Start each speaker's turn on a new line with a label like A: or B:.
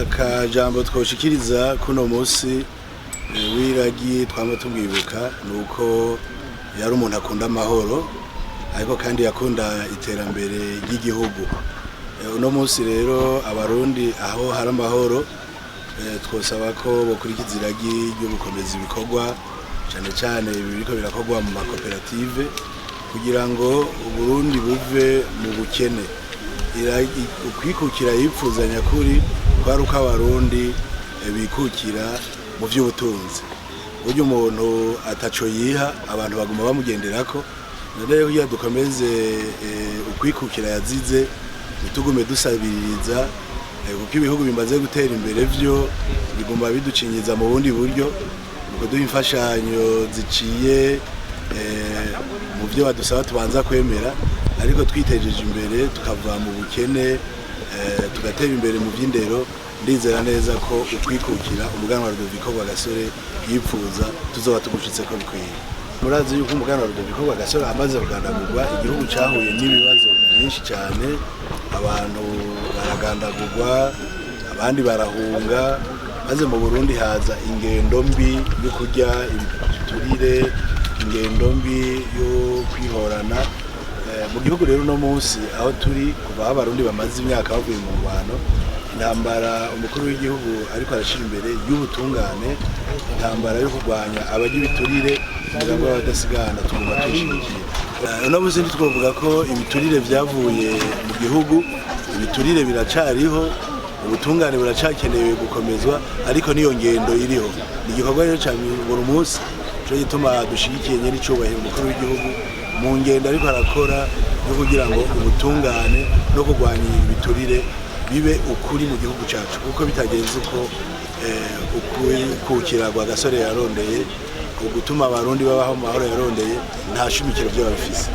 A: akajambo twoshikiriza kuno musi wiragi twama tubwibuka nuko yari umuntu akunda amahoro ariko kandi yakunda iterambere ry'igihugu. Uno musi rero abarundi aho hari amahoro twosaba ko bokurikiza iragi ryo gukomeza ibikorwa cyane cyane biriko birakorwa mu makoperative kugira ngo Burundi buve mu bukene. Ukwikukira yipfuzanya kuri kwari uko abarundi bikukira mu by'ubutunzi. Buryo umuntu ataco yiha abantu baguma bamugenderako. Rero kugira dukomeze ukwikukira yazize bitugume dusabiriza kuko ibihugu bimaze gutera imbere byo biguma biducinyiza mu bundi buryo uko duha imfashanyo ziciye mu byo badusaba tubanza kwemera, ariko twitejeje imbere tukava mu bukene tugatera imbere mu by'indero. Ndizera neza ko ukwikukira umuganwa Rudoviko Rwagasore yipfuza tuzoba tugushitse ko bikwiye. Murazi yuko umuganwa Rudoviko Rwagasore amaze kugandagurwa igihugu cyahuye n'ibibazo byinshi cyane, abantu baragandagurwa abandi barahunga, maze mu Burundi haza ingendo mbi yo kurya igiturire, ingendo mbi yo kwihorana mu gihugu. Rero no munsi aho turi kuva abarundi bamaze imyaka bavuye mu rwano, intambara umukuru w'igihugu ariko arashira imbere y'ubutungane, intambara yo kurwanya abagira ibiturire kugira ngo abadasigana tuguma tuyishigikira. Uno munsi twavuga ko ibiturire byavuye mu gihugu, ibiturire biracariho, ubutungane buracakenewe gukomezwa, ariko niyo ngendo iriho. Ni igikorwa rero cyane buri munsi cyo gituma dushigikiye nyene icubahiro umukuru w'igihugu mu ngendo ariko arakora yo kugira ngo ubutungane no kurwanya ibiturire bibe ukuri mu gihugu cyacu, kuko bitagenze uko ukwikukira Rwagasore yarondeye gutuma abarundi babaho mu mahoro yarondeye nta shumikiro byo babifise.